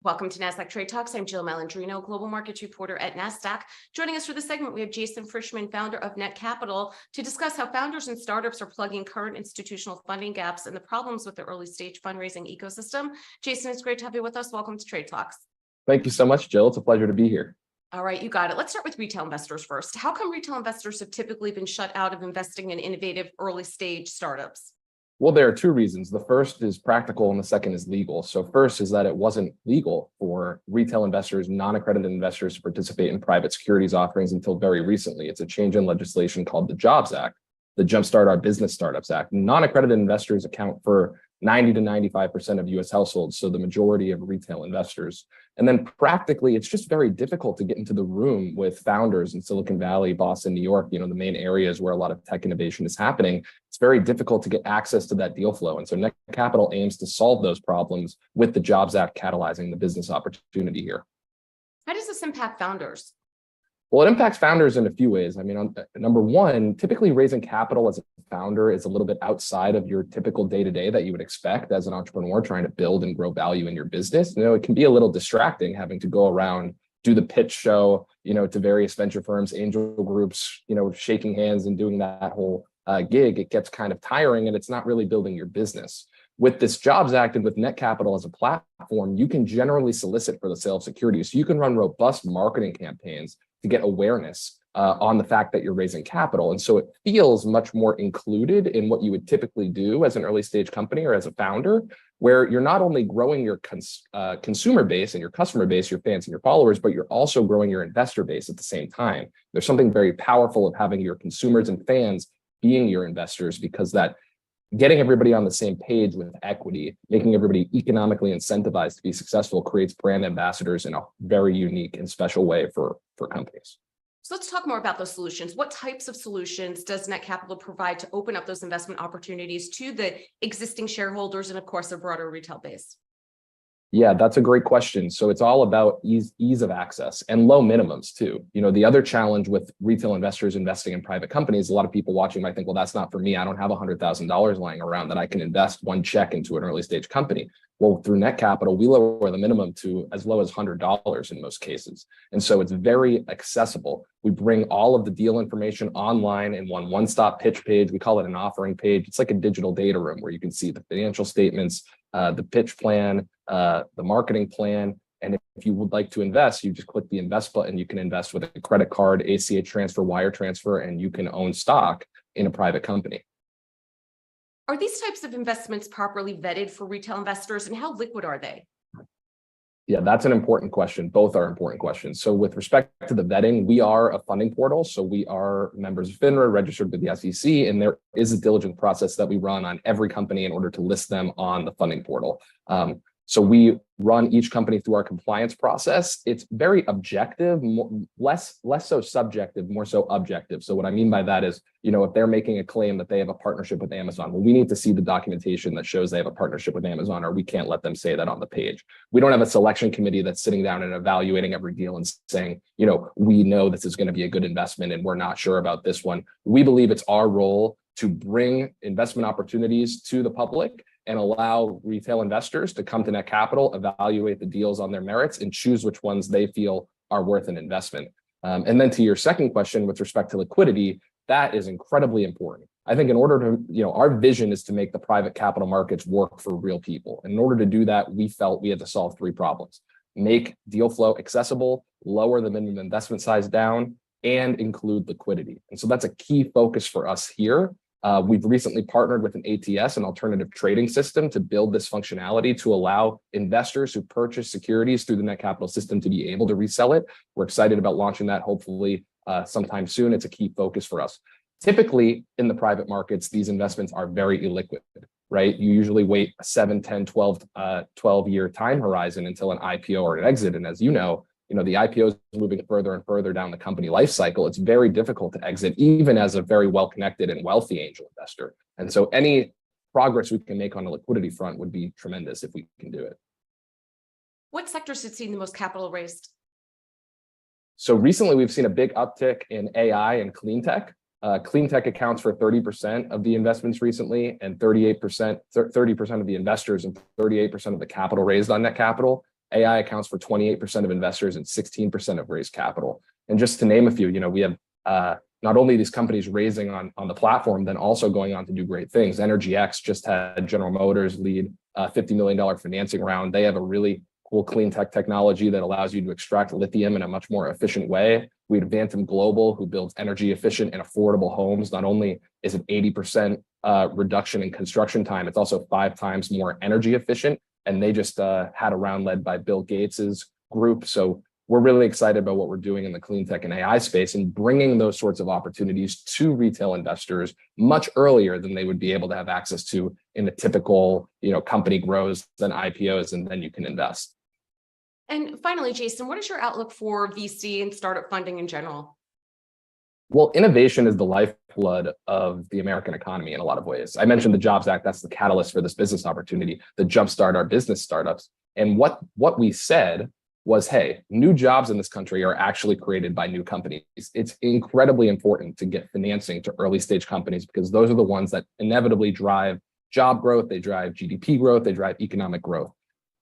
Welcome to Nasdaq TradeTalks. I'm Jill Malandrino, global markets reporter at Nasdaq. Joining us for this segment, we have Jason Frishman, founder of Netcapital, to discuss how founders and startups are plugging current institutional funding gaps and the problems with the early stage fundraising ecosystem. Jason, it's great to have you with us. Welcome to Trade Talks. Thank you so much, Jill. It's a pleasure to be here. All right, you got it. Let's start with retail investors first. How come retail investors have typically been shut out of investing in innovative early stage startups? Well, there are two reasons. The first is practical and the second is legal. So first is that it wasn't legal for retail investors, non-accredited investors to participate in private securities offerings until very recently. It's a change in legislation called the Jobs Act, the Jumpstart Our Business Startups Act. Non-accredited investors account for 90 to 95% of US households, so the majority of retail investors. And then practically, it's just very difficult to get into the room with founders in Silicon Valley, Boston, New York, the main areas where a lot of tech innovation is happening. It's very difficult to get access to that deal flow. And so Netcapital aims to solve those problems with the Jobs Act catalyzing the business opportunity here. How does this impact founders? Well, it impacts founders in a few ways. I mean, number one, typically raising capital as a founder is a little bit outside of your typical day-to-day that you would expect as an entrepreneur trying to build and grow value in your business. It can be a little distracting having to go around, do the pitch show, to various venture firms, angel groups, shaking hands and doing that whole gig. It gets kind of tiring and it's not really building your business. With this Jobs Act and with Netcapital as a platform, you can generally solicit for the sale of securities. So you can run robust marketing campaigns to get awareness on the fact that you're raising capital. And so it feels much more included in what you would typically do as an early stage company or as a founder, where you're not only growing your consumer base and your customer base, your fans and your followers, but you're also growing your investor base at the same time. There's something very powerful of having your consumers and fans being your investors, because that getting everybody on the same page with equity, making everybody economically incentivized to be successful creates brand ambassadors in a very unique and special way for companies. So let's talk more about those solutions. What types of solutions does Netcapital provide to open up those investment opportunities to the existing shareholders and, of course, a broader retail base? Yeah, that's a great question. So it's all about ease of access and low minimums too. The other challenge with retail investors investing in private companies, a lot of people watching might think, well, that's not for me. I don't have $100,000 lying around that I can invest one check into an early stage company. Well, through Netcapital, we lower the minimum to as low as $100 in most cases. And so it's very accessible. We bring all of the deal information online in one-stop pitch page. We call it an offering page. It's like a digital data room where you can see the financial statements, the pitch plan, the marketing plan. And if you would like to invest, you just click the invest button. You can invest with a credit card, ACH transfer, wire transfer, and you can own stock in a private company. Are these types of investments properly vetted for retail investors, and how liquid are they? Yeah, that's an important question. Both are important questions. So with respect to the vetting, we are a funding portal. So we are members of FINRA, registered with the SEC, and there is a diligence process that we run on every company in order to list them on the funding portal. So we run each company through our compliance process. It's very objective, less so subjective, more so objective. So what I mean by that is, if they're making a claim that they have a partnership with Amazon, well, we need to see the documentation that shows they have a partnership with Amazon, or we can't let them say that on the page. We don't have a selection committee that's sitting down and evaluating every deal and saying, we know this is going to be a good investment and we're not sure about this one. We believe it's our role to bring investment opportunities to the public and allow retail investors to come to Netcapital, evaluate the deals on their merits, and choose which ones they feel are worth an investment. And then to your second question with respect to liquidity, that is incredibly important. I think in order to, our vision is to make the private capital markets work for real people. And in order to do that, we felt we had to solve three problems: make deal flow accessible, lower the minimum investment size down, and include liquidity. And so that's a key focus for us here. We've recently partnered with an ATS, an alternative trading system, to build this functionality to allow investors who purchase securities through the Netcapital system to be able to resell it. We're excited about launching that hopefully sometime soon. It's a key focus for us. Typically in the private markets, these investments are very illiquid, right? You usually wait a 7, 10, 12-year time horizon until an IPO or an exit. And as the IPO is moving further and further down the company life cycle. It's very difficult to exit, even as a very well-connected and wealthy angel investor. And so any progress we can make on the liquidity front would be tremendous if we can do it. What sectors have seen the most capital raised? So recently, we've seen a big uptick in AI and clean tech. Clean tech accounts for 30% of the investments recently, and 30% of the investors and 38% of the capital raised on Netcapital AI accounts for 28% of investors and 16% of raised capital. And just to name a few, we have not only these companies raising on the platform, then also going on to do great things. EnergyX just had General Motors lead a $50 million financing round. They have a really cool clean tech technology that allows you to extract lithium in a much more efficient way. We have Vantum Global, who builds energy efficient and affordable homes. Not only is it 80% reduction in construction time, it's also 5 times more energy efficient. And they just had a round led by Bill Gates's group. So we're really excited about what we're doing in the clean tech and AI space and bringing those sorts of opportunities to retail investors much earlier than they would be able to have access to in a typical, company grows, then IPOs, and then you can invest. And finally, Jason, what is your outlook for VC and startup funding in general? Well, innovation is the lifeblood of the American economy in a lot of ways. I mentioned the Jobs Act. That's the catalyst for this business opportunity to jumpstart our business startups. And what we said was, hey, new jobs in this country are actually created by new companies. It's incredibly important to get financing to early stage companies because those are the ones that inevitably drive job growth, they drive GDP growth, they drive economic growth.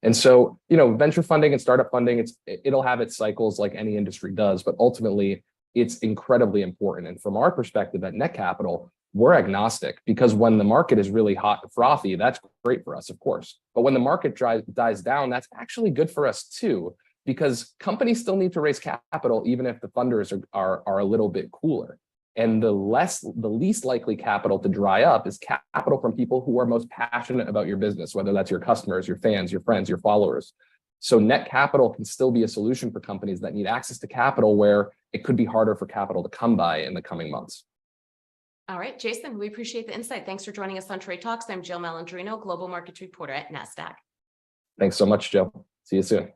And so, venture funding and startup funding, it'll have its cycles like any industry does, but ultimately it's incredibly important. And from our perspective at Netcapital, we're agnostic because when the market is really hot and frothy, that's great for us, of course. But when the market dies down, that's actually good for us too, because companies still need to raise capital, even if the funders are a little bit cooler. And the least likely capital to dry up is capital from people who are most passionate about your business, whether that's your customers, your fans, your friends, your followers. So Netcapital can still be a solution for companies that need access to capital where it could be harder for capital to come by in the coming months. All right, Jason, we appreciate the insight. Thanks for joining us on Trade Talks. I'm Jill Malandrino, Global Markets Reporter at Nasdaq. Thanks so much, Jill. See you soon.